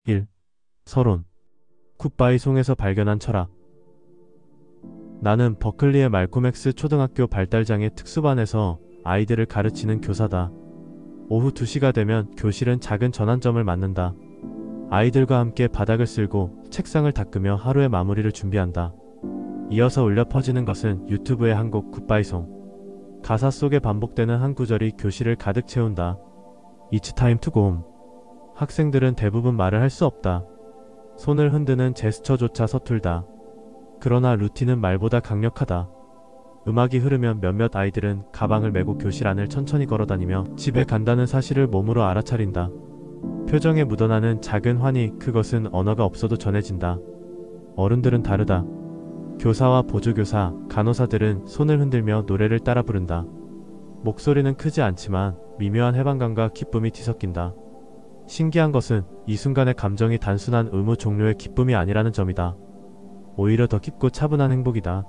1. 서론. 굿바이 송에서 발견한 철학. 나는 버클리의 말콤 X 초등학교 발달장애 특수반에서 아이들을 가르치는 교사다. 오후 2시가 되면 교실은 작은 전환점을 맞는다. 아이들과 함께 바닥을 쓸고 책상을 닦으며 하루의 마무리를 준비한다. 이어서 울려 퍼지는 것은 유튜브의 한 곡 굿바이송. 가사 속에 반복되는 한 구절이 교실을 가득 채운다. It's time to go home. 학생들은 대부분 말을 할 수 없다. 손을 흔드는 제스처조차 서툴다. 그러나 루틴은 말보다 강력하다. 음악이 흐르면 몇몇 아이들은 가방을 메고 교실 안을 천천히 걸어다니며 집에 간다는 사실을 몸으로 알아차린다. 표정에 묻어나는 작은 환희, 그것은 언어가 없어도 전해진다. 어른들은 다르다. 교사와 보조교사, 간호사들은 손을 흔들며 노래를 따라 부른다. 목소리는 크지 않지만 미묘한 해방감과 기쁨이 뒤섞인다. 신기한 것은 이 순간의 감정이 단순한 의무 종료의 기쁨이 아니라는 점이다. 오히려 더 깊고 차분한 행복이다.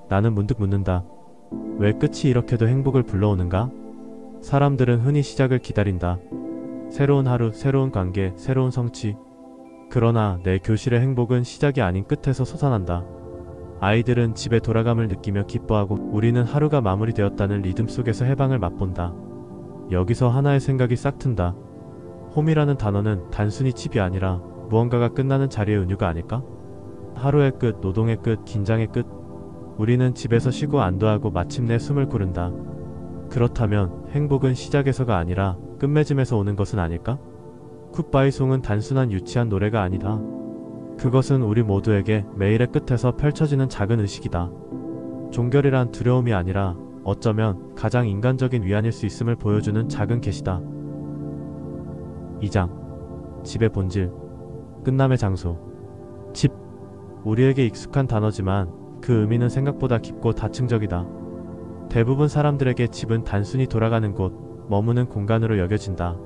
나는 문득 묻는다. 왜 끝이 이렇게도 행복을 불러오는가? 사람들은 흔히 시작을 기다린다. 새로운 하루, 새로운 관계, 새로운 성취. 그러나 내 교실의 행복은 시작이 아닌 끝에서 솟아난다. 아이들은 집에 돌아감을 느끼며 기뻐하고 우리는 하루가 마무리되었다는 리듬 속에서 해방을 맛본다. 여기서 하나의 생각이 싹 튼다. 홈이라는 단어는 단순히 집이 아니라 무언가가 끝나는 자리의 은유가 아닐까? 하루의 끝, 노동의 끝, 긴장의 끝. 우리는 집에서 쉬고 안도하고 마침내 숨을 고른다. 그렇다면 행복은 시작에서가 아니라 끝맺음에서 오는 것은 아닐까? 굿바이송은 단순한 유치한 노래가 아니다. 그것은 우리 모두에게 매일의 끝에서 펼쳐지는 작은 의식이다. 종결이란 두려움이 아니라 어쩌면 가장 인간적인 위안일 수 있음을 보여주는 작은 계시다. 2장. 집의 본질. 끝남의 장소. 집. 우리에게 익숙한 단어지만 그 의미는 생각보다 깊고 다층적이다. 대부분 사람들에게 집은 단순히 돌아가는 곳, 머무는 공간으로 여겨진다.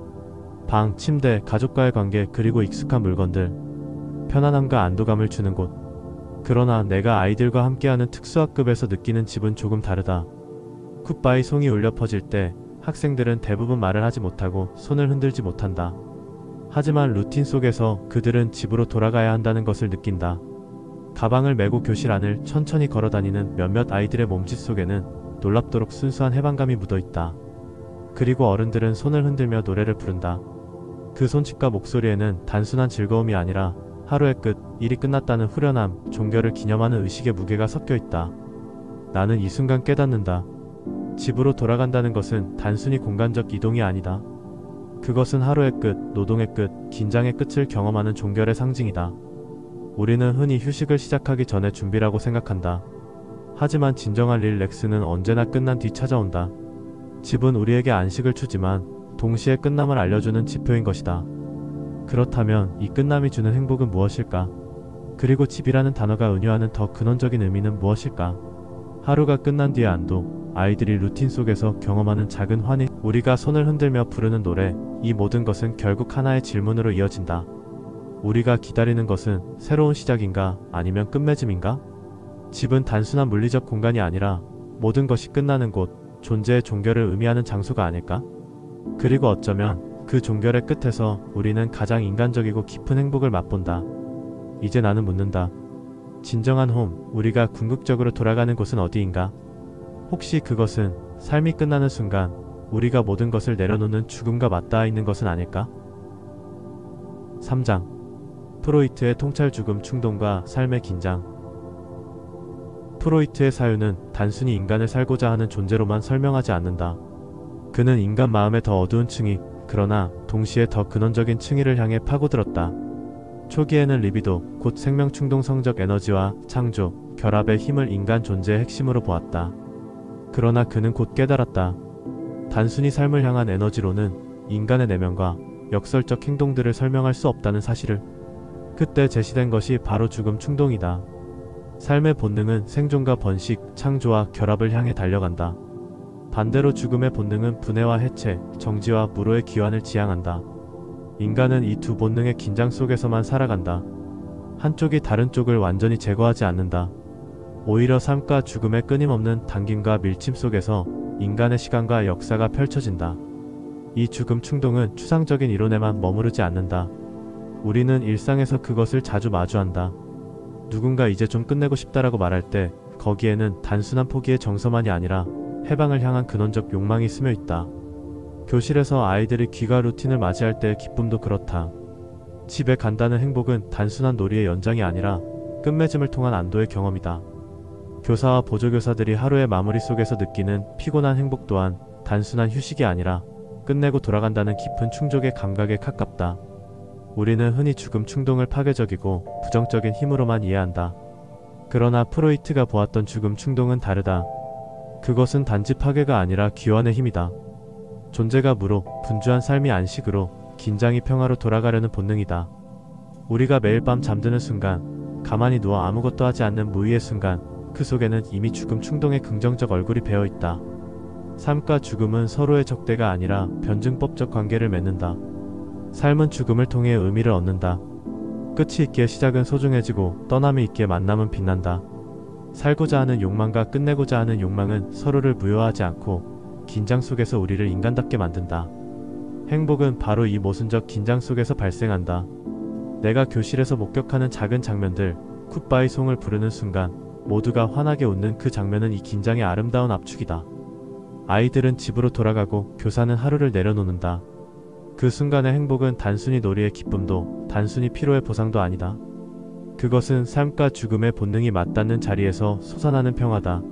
방, 침대, 가족과의 관계, 그리고 익숙한 물건들. 편안함과 안도감을 주는 곳. 그러나 내가 아이들과 함께하는 특수학급에서 느끼는 집은 조금 다르다. 굿바이 송이 울려 퍼질 때 학생들은 대부분 말을 하지 못하고 손을 흔들지 못한다. 하지만 루틴 속에서 그들은 집으로 돌아가야 한다는 것을 느낀다. 가방을 메고 교실 안을 천천히 걸어다니는 몇몇 아이들의 몸짓 속에는 놀랍도록 순수한 해방감이 묻어있다. 그리고 어른들은 손을 흔들며 노래를 부른다. 그 손짓과 목소리에는 단순한 즐거움이 아니라 하루의 끝, 일이 끝났다는 후련함, 종결을 기념하는 의식의 무게가 섞여있다. 나는 이 순간 깨닫는다. 집으로 돌아간다는 것은 단순히 공간적 이동이 아니다. 그것은 하루의 끝, 노동의 끝, 긴장의 끝을 경험하는 종결의 상징이다. 우리는 흔히 휴식을 시작하기 전에 준비라고 생각한다. 하지만 진정한 릴렉스는 언제나 끝난 뒤 찾아온다. 집은 우리에게 안식을 주지만 동시에 끝남을 알려주는 지표인 것이다. 그렇다면 이 끝남이 주는 행복은 무엇일까? 그리고 집이라는 단어가 은유하는 더 근원적인 의미는 무엇일까? 하루가 끝난 뒤의 안도, 아이들이 루틴 속에서 경험하는 작은 환희, 우리가 손을 흔들며 부르는 노래, 이 모든 것은 결국 하나의 질문으로 이어진다. 우리가 기다리는 것은 새로운 시작인가 아니면 끝맺음인가? 집은 단순한 물리적 공간이 아니라 모든 것이 끝나는 곳, 존재의 종결을 의미하는 장소가 아닐까? 그리고 어쩌면 그 종결의 끝에서 우리는 가장 인간적이고 깊은 행복을 맛본다. 이제 나는 묻는다. 진정한 홈, 우리가 궁극적으로 돌아가는 곳은 어디인가? 혹시 그것은 삶이 끝나는 순간 우리가 모든 것을 내려놓는 죽음과 맞닿아 있는 것은 아닐까? 3장. 프로이트의 통찰 죽음 충동과 삶의 긴장. 프로이트의 사유는 단순히 인간을 살고자 하는 존재로만 설명하지 않는다. 그는 인간 마음의 더 어두운 층위, 그러나 동시에 더 근원적인 층위를 향해 파고들었다. 초기에는 리비도, 곧 생명 충동 성적 에너지와 창조, 결합의 힘을 인간 존재의 핵심으로 보았다. 그러나 그는 곧 깨달았다. 단순히 삶을 향한 에너지로는 인간의 내면과 역설적 행동들을 설명할 수 없다는 사실을. 그때 제시된 것이 바로 죽음 충동이다. 삶의 본능은 생존과 번식, 창조와 결합을 향해 달려간다. 반대로 죽음의 본능은 분해와 해체, 정지와 무로의 기환을 지향한다. 인간은 이 두 본능의 긴장 속에서만 살아간다. 한쪽이 다른 쪽을 완전히 제거하지 않는다. 오히려 삶과 죽음의 끊임없는 당김과 밀침 속에서 인간의 시간과 역사가 펼쳐진다. 이 죽음 충동은 추상적인 이론에만 머무르지 않는다. 우리는 일상에서 그것을 자주 마주한다. 누군가 이제 좀 끝내고 싶다라고 말할 때 거기에는 단순한 포기의 정서만이 아니라 해방을 향한 근원적 욕망이 스며 있다. 교실에서 아이들이 귀가 루틴을 맞이할 때의 기쁨도 그렇다. 집에 간다는 행복은 단순한 놀이의 연장이 아니라 끝맺음을 통한 안도의 경험이다. 교사와 보조교사들이 하루의 마무리 속에서 느끼는 피곤한 행복 또한 단순한 휴식이 아니라 끝내고 돌아간다는 깊은 충족의 감각에 가깝다. 우리는 흔히 죽음 충동을 파괴적이고 부정적인 힘으로만 이해한다. 그러나 프로이트가 보았던 죽음 충동은 다르다. 그것은 단지 파괴가 아니라 귀환의 힘이다. 존재가 무로, 분주한 삶이 안식으로, 긴장이 평화로 돌아가려는 본능이다. 우리가 매일 밤 잠드는 순간, 가만히 누워 아무것도 하지 않는 무의의 순간, 그 속에는 이미 죽음 충동의 긍정적 얼굴이 배어있다. 삶과 죽음은 서로의 적대가 아니라 변증법적 관계를 맺는다. 삶은 죽음을 통해 의미를 얻는다. 끝이 있기에 시작은 소중해지고 떠남이 있기에 만남은 빛난다. 살고자 하는 욕망과 끝내고자 하는 욕망은 서로를 무효하지 않고 긴장 속에서 우리를 인간답게 만든다. 행복은 바로 이 모순적 긴장 속에서 발생한다. 내가 교실에서 목격하는 작은 장면들, 굿바이 송을 부르는 순간 모두가 환하게 웃는 그 장면은 이 긴장의 아름다운 압축이다. 아이들은 집으로 돌아가고 교사는 하루를 내려놓는다. 그 순간의 행복은 단순히 놀이의 기쁨도 단순히 피로의 보상도 아니다. 그것은 삶과 죽음의 본능이 맞닿는 자리에서 솟아나는 평화다.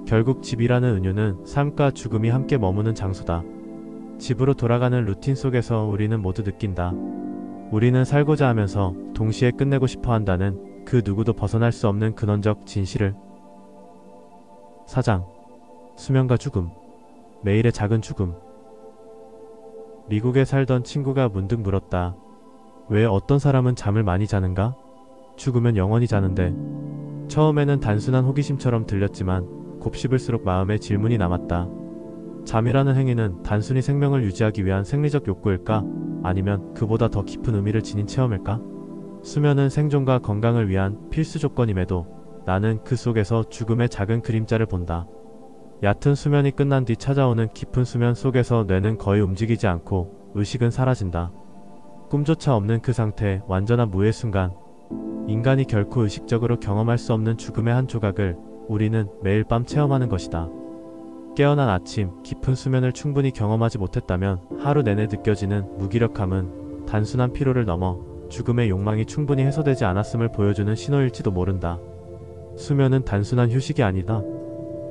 결국 집이라는 은유는 삶과 죽음이 함께 머무는 장소다. 집으로 돌아가는 루틴 속에서 우리는 모두 느낀다. 우리는 살고자 하면서 동시에 끝내고 싶어 한다는 그 누구도 벗어날 수 없는 근원적 진실을. 4장. 수면과 죽음. 매일의 작은 죽음. 미국에 살던 친구가 문득 물었다. 왜 어떤 사람은 잠을 많이 자는가? 죽으면 영원히 자는데. 처음에는 단순한 호기심처럼 들렸지만 곱씹을수록 마음에 질문이 남았다. 잠이라는 행위는 단순히 생명을 유지하기 위한 생리적 욕구일까? 아니면 그보다 더 깊은 의미를 지닌 체험일까? 수면은 생존과 건강을 위한 필수 조건임에도 나는 그 속에서 죽음의 작은 그림자를 본다. 얕은 수면이 끝난 뒤 찾아오는 깊은 수면 속에서 뇌는 거의 움직이지 않고 의식은 사라진다. 꿈조차 없는 그 상태, 완전한 무의 순간. 인간이 결코 의식적으로 경험할 수 없는 죽음의 한 조각을 우리는 매일 밤 체험하는 것이다. 깨어난 아침, 깊은 수면을 충분히 경험하지 못했다면 하루 내내 느껴지는 무기력함은 단순한 피로를 넘어 죽음의 욕망이 충분히 해소되지 않았음을 보여주는 신호일지도 모른다. 수면은 단순한 휴식이 아니다.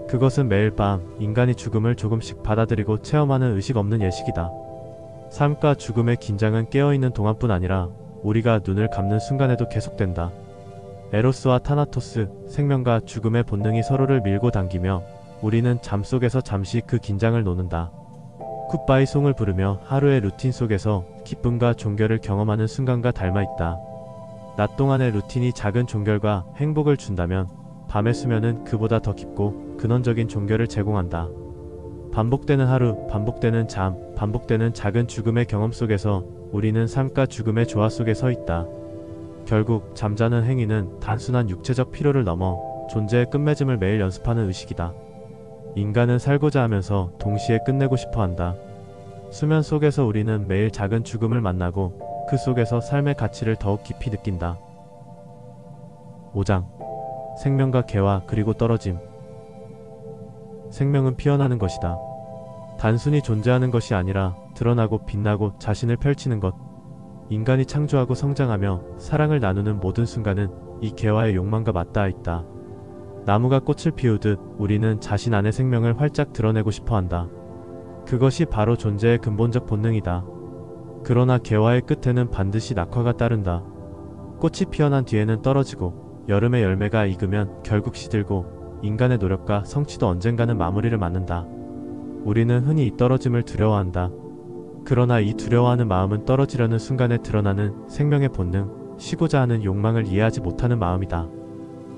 그것은 매일 밤 인간이 죽음을 조금씩 받아들이고 체험하는 의식 없는 예식이다. 삶과 죽음의 긴장은 깨어있는 동안뿐 아니라 우리가 눈을 감는 순간에도 계속된다. 에로스와 타나토스, 생명과 죽음의 본능이 서로를 밀고 당기며 우리는 잠 속에서 잠시 그 긴장을 노는다. 굿바이 송을 부르며 하루의 루틴 속에서 기쁨과 종결을 경험하는 순간과 닮아있다. 낮 동안의 루틴이 작은 종결과 행복을 준다면 밤의 수면은 그보다 더 깊고 근원적인 종결을 제공한다. 반복되는 하루, 반복되는 잠, 반복되는 작은 죽음의 경험 속에서 우리는 삶과 죽음의 조화 속에 서 있다. 결국 잠자는 행위는 단순한 육체적 필요를 넘어 존재의 끝맺음을 매일 연습하는 의식이다. 인간은 살고자 하면서 동시에 끝내고 싶어 한다. 수면 속에서 우리는 매일 작은 죽음을 만나고 그 속에서 삶의 가치를 더욱 깊이 느낀다. 5장. 생명과 개화 그리고 떨어짐. 생명은 피어나는 것이다. 단순히 존재하는 것이 아니라 드러나고 빛나고 자신을 펼치는 것. 인간이 창조하고 성장하며 사랑을 나누는 모든 순간은 이 개화의 욕망과 맞닿아 있다. 나무가 꽃을 피우듯 우리는 자신 안의 생명을 활짝 드러내고 싶어 한다. 그것이 바로 존재의 근본적 본능이다. 그러나 개화의 끝에는 반드시 낙화가 따른다. 꽃이 피어난 뒤에는 떨어지고 여름의 열매가 익으면 결국 시들고 인간의 노력과 성취도 언젠가는 마무리를 맞는다. 우리는 흔히 이 떨어짐을 두려워한다. 그러나 이 두려워하는 마음은 떨어지려는 순간에 드러나는 생명의 본능, 쉬고자 하는 욕망을 이해하지 못하는 마음이다.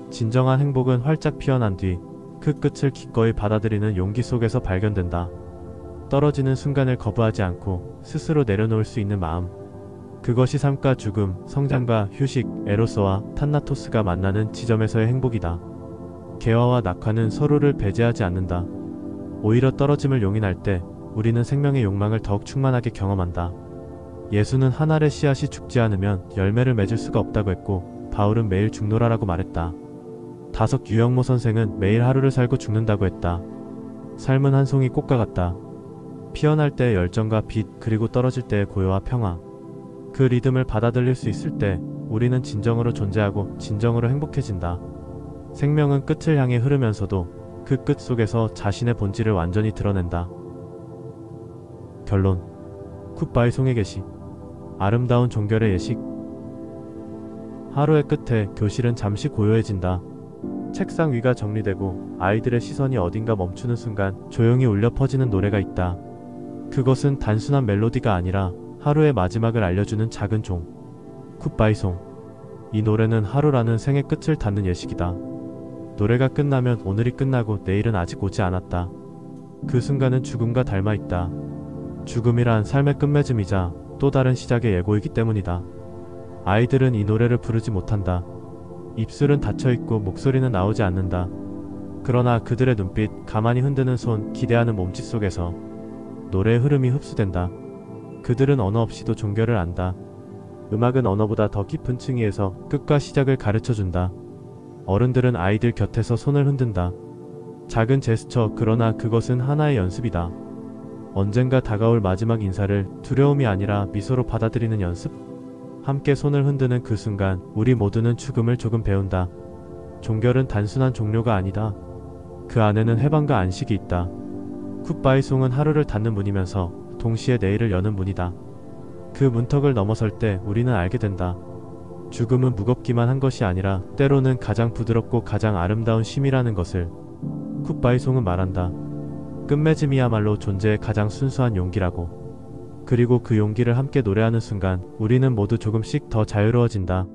진정한 행복은 활짝 피어난 뒤 그 끝을 기꺼이 받아들이는 용기 속에서 발견된다. 떨어지는 순간을 거부하지 않고 스스로 내려놓을 수 있는 마음. 그것이 삶과 죽음, 성장과 휴식, 에로스와 탄나토스가 만나는 지점에서의 행복이다. 개화와 낙화는 서로를 배제하지 않는다. 오히려 떨어짐을 용인할 때 우리는 생명의 욕망을 더욱 충만하게 경험한다. 예수는 한 알의 씨앗이 죽지 않으면 열매를 맺을 수가 없다고 했고 바울은 매일 죽노라라고 말했다. 다석 유영모 선생은 매일 하루를 살고 죽는다고 했다. 삶은 한 송이 꽃과 같다. 피어날 때의 열정과 빛, 그리고 떨어질 때의 고요와 평화. 그 리듬을 받아들일 수 있을 때 우리는 진정으로 존재하고 진정으로 행복해진다. 생명은 끝을 향해 흐르면서도 그 끝 속에서 자신의 본질을 완전히 드러낸다. 결론. 굿바이 송의 계시. 아름다운 종결의 예식. 하루의 끝에 교실은 잠시 고요해진다. 책상 위가 정리되고 아이들의 시선이 어딘가 멈추는 순간 조용히 울려 퍼지는 노래가 있다. 그것은 단순한 멜로디가 아니라 하루의 마지막을 알려주는 작은 종. 굿바이송. 이 노래는 하루라는 생의 끝을 닫는 예식이다. 노래가 끝나면 오늘이 끝나고 내일은 아직 오지 않았다. 그 순간은 죽음과 닮아있다. 죽음이란 삶의 끝맺음이자 또 다른 시작의 예고이기 때문이다. 아이들은 이 노래를 부르지 못한다. 입술은 닫혀있고 목소리는 나오지 않는다. 그러나 그들의 눈빛, 가만히 흔드는 손, 기대하는 몸짓 속에서 노래의 흐름이 흡수된다. 그들은 언어 없이도 종결을 안다. 음악은 언어보다 더 깊은 층위에서 끝과 시작을 가르쳐준다. 어른들은 아이들 곁에서 손을 흔든다. 작은 제스처, 그러나 그것은 하나의 연습이다. 언젠가 다가올 마지막 인사를 두려움이 아니라 미소로 받아들이는 연습? 함께 손을 흔드는 그 순간 우리 모두는 죽음을 조금 배운다. 종결은 단순한 종료가 아니다. 그 안에는 해방과 안식이 있다. 굿바이송은 하루를 닫는 문이면서 동시에 내일을 여는 문이다. 그 문턱을 넘어설 때 우리는 알게 된다. 죽음은 무겁기만 한 것이 아니라 때로는 가장 부드럽고 가장 아름다운 쉼이라는 것을. 굿바이송은 말한다. 끝맺음이야말로 존재의 가장 순수한 용기라고. 그리고 그 용기를 함께 노래하는 순간 우리는 모두 조금씩 더 자유로워진다.